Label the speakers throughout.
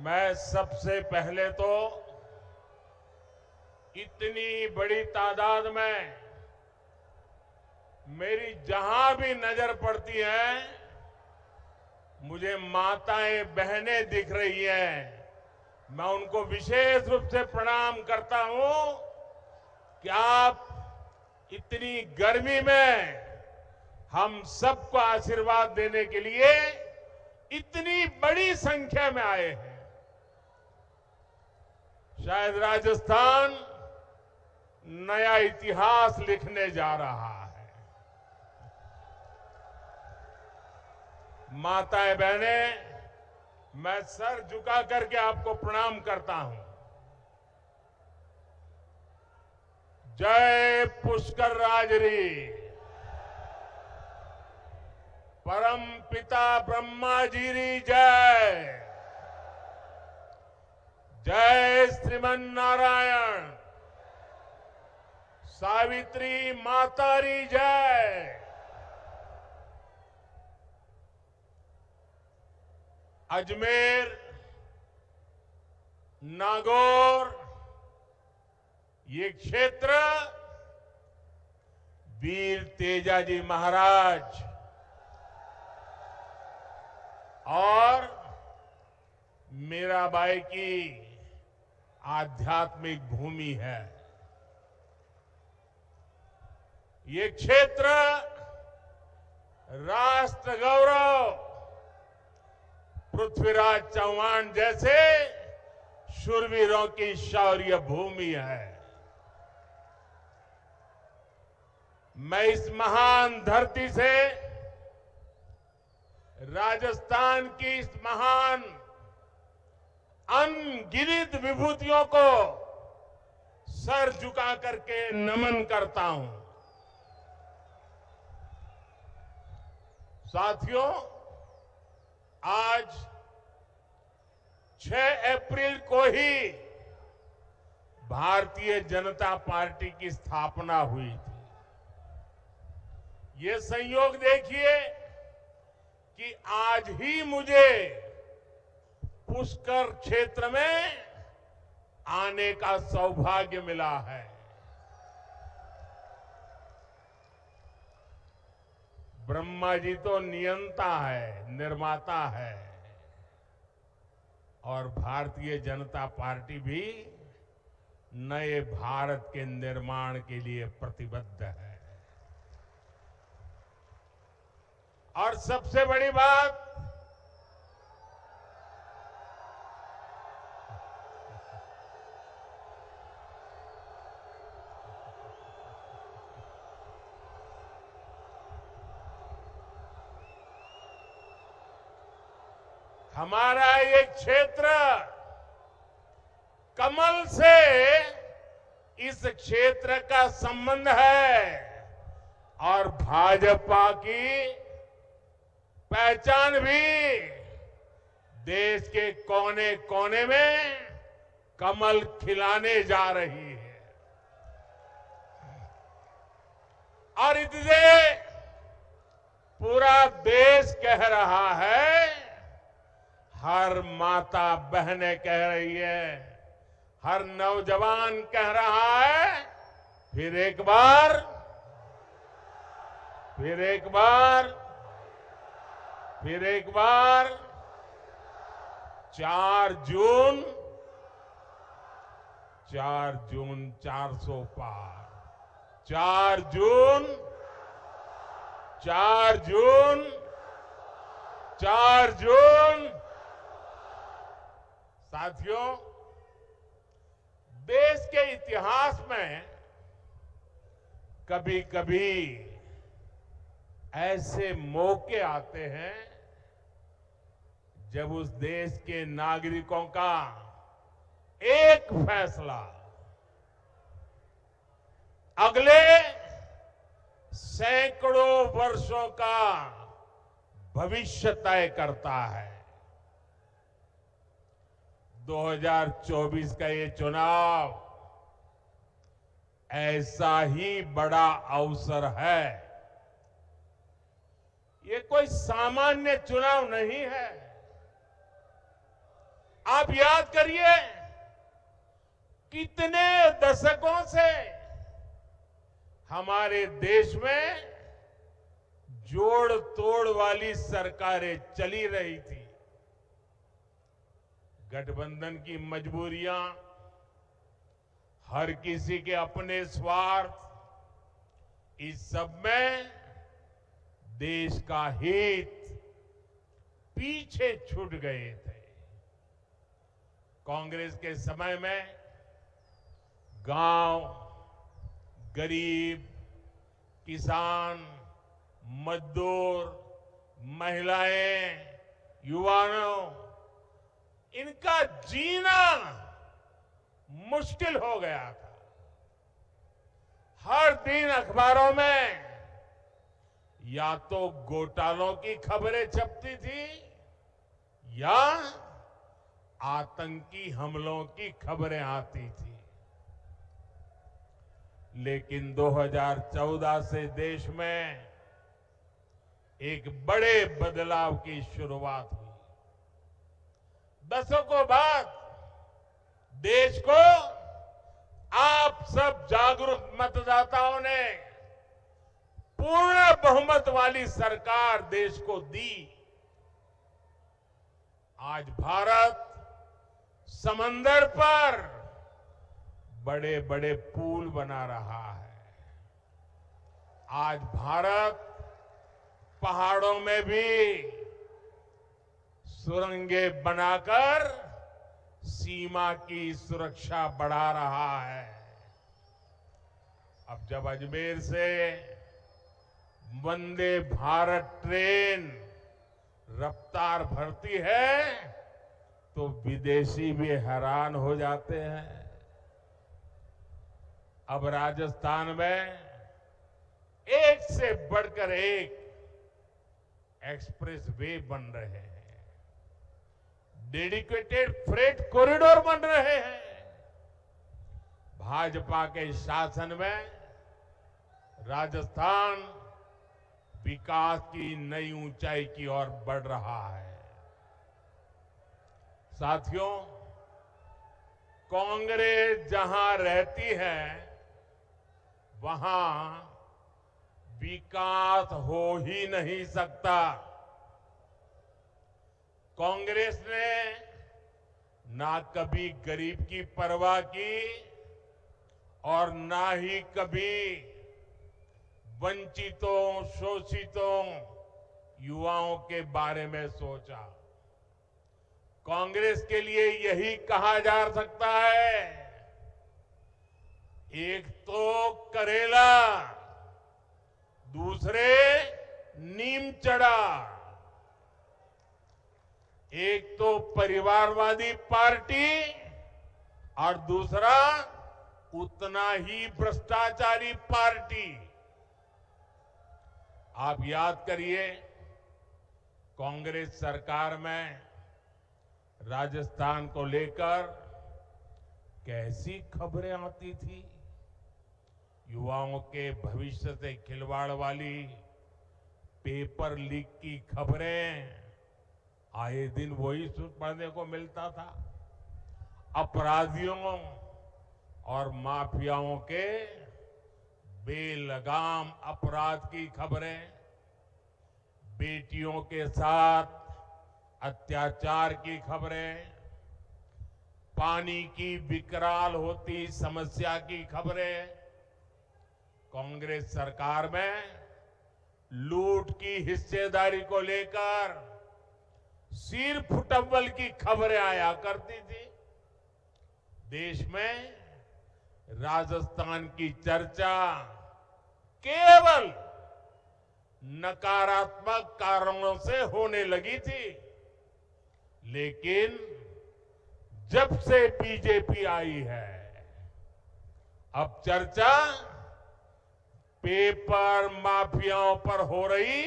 Speaker 1: मैं सबसे पहले तो इतनी बड़ी तादाद में मेरी जहां भी नजर पड़ती है मुझे माताएं बहनें दिख रही हैं। मैं उनको विशेष रूप से प्रणाम करता हूं कि आप इतनी गर्मी में हम सबको आशीर्वाद देने के लिए इतनी बड़ी संख्या में आए हैं। शायद राजस्थान नया इतिहास लिखने जा रहा है। माताएं बहनें, मैं सर झुका करके आपको प्रणाम करता हूं। जय पुष्कर राजरी। परम पिता ब्रह्मा जी री जय। जय श्रीमन नारायण। सावित्री माता री जय। अजमेर, नागौर, ये क्षेत्र वीर तेजाजी महाराज और मीराबाई की आध्यात्मिक भूमि है। ये क्षेत्र राष्ट्र गौरव पृथ्वीराज चौहान जैसे शूरवीरों की शौर्य भूमि है। मैं इस महान धरती से राजस्थान की इस महान अनगिनत विभूतियों को सर झुका करके नमन करता हूं। साथियों, आज 6 अप्रैल को ही भारतीय जनता पार्टी की स्थापना हुई थी। ये संयोग देखिए कि आज ही मुझे पुष्कर क्षेत्र में आने का सौभाग्य मिला है। ब्रह्मा जी तो नियंता है, निर्माता है और भारतीय जनता पार्टी भी नए भारत के निर्माण के लिए प्रतिबद्ध है। और सबसे बड़ी बात, हमारा ये क्षेत्र कमल से इस क्षेत्र का संबंध है और भाजपा की पहचान भी देश के कोने कोने में कमल खिलाने जा रही है। और इसलिए पूरा देश कह रहा है, हर माता बहनें कह रही है, हर नौजवान कह रहा है, फिर एक बार 4 जून 400 पार। 4 जून 4 जून। साथियों, देश के इतिहास में कभी कभी ऐसे मौके आते हैं जब उस देश के नागरिकों का एक फैसला अगले सैकड़ों वर्षों का भविष्य तय करता है। 2024 का ये चुनाव ऐसा ही बड़ा अवसर है। ये कोई सामान्य चुनाव नहीं है। आप याद करिए, कितने दशकों से हमारे देश में जोड़ तोड़ वाली सरकारें चली रही थी। गठबंधन की मजबूरियां, हर किसी के अपने स्वार्थ, इस सब में देश का हित पीछे छूट गए थे। कांग्रेस के समय में गांव, गरीब, किसान, मजदूर, महिलाएं, युवाओं, इनका जीना मुश्किल हो गया था। हर दिन अखबारों में या तो घोटालों की खबरें छपती थी या आतंकी हमलों की खबरें आती थी। लेकिन 2014 से देश में एक बड़े बदलाव की शुरुआत हुई। दशकों बाद देश को आप सब जागरूक मतदाताओं ने पूर्ण बहुमत वाली सरकार देश को दी। आज भारत समंदर पर बड़े बड़े पुल बना रहा है। आज भारत पहाड़ों में भी सुरंगें बनाकर सीमा की सुरक्षा बढ़ा रहा है। अब जब अजमेर से वंदे भारत ट्रेन रफ्तार भरती है तो विदेशी भी हैरान हो जाते हैं। अब राजस्थान में एक से बढ़कर एक एक्सप्रेस वे बन रहे हैं, डेडिकेटेड फ्रेट कॉरिडोर बन रहे हैं। भाजपा के शासन में राजस्थान विकास की नई ऊंचाई की ओर बढ़ रहा है। साथियों, कांग्रेस जहां रहती है वहां विकास हो ही नहीं सकता। कांग्रेस ने ना कभी गरीब की परवाह की और ना ही कभी वंचितों, शोषितों, युवाओं के बारे में सोचा। कांग्रेस के लिए यही कहा जा सकता है, एक तो करेला, दूसरे नीम चढ़ा। एक तो परिवारवादी पार्टी और दूसरा उतना ही भ्रष्टाचारी पार्टी। आप याद करिए, कांग्रेस सरकार में राजस्थान को लेकर कैसी खबरें आती थी। युवाओं के भविष्य से खिलवाड़ वाली पेपर लीक की खबरें आए दिन वही पढ़ने को मिलता था। अपराधियों और माफियाओं के बेलगाम अपराध की खबरें, बेटियों के साथ अत्याचार की खबरें, पानी की विकराल होती समस्या की खबरें, कांग्रेस सरकार में लूट की हिस्सेदारी को लेकर सिर फुटव्वल की खबरें आया करती थी। देश में राजस्थान की चर्चा केवल नकारात्मक कारणों से होने लगी थी। लेकिन जब से बीजेपी आई है, अब चर्चा पेपर माफियाओं पर हो रही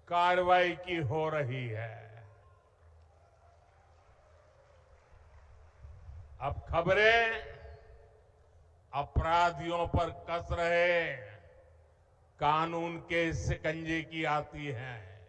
Speaker 1: कार्रवाई की हो रही है। अब खबरें अपराधियों पर कस रहे कानून के शिकंजे की आती हैं।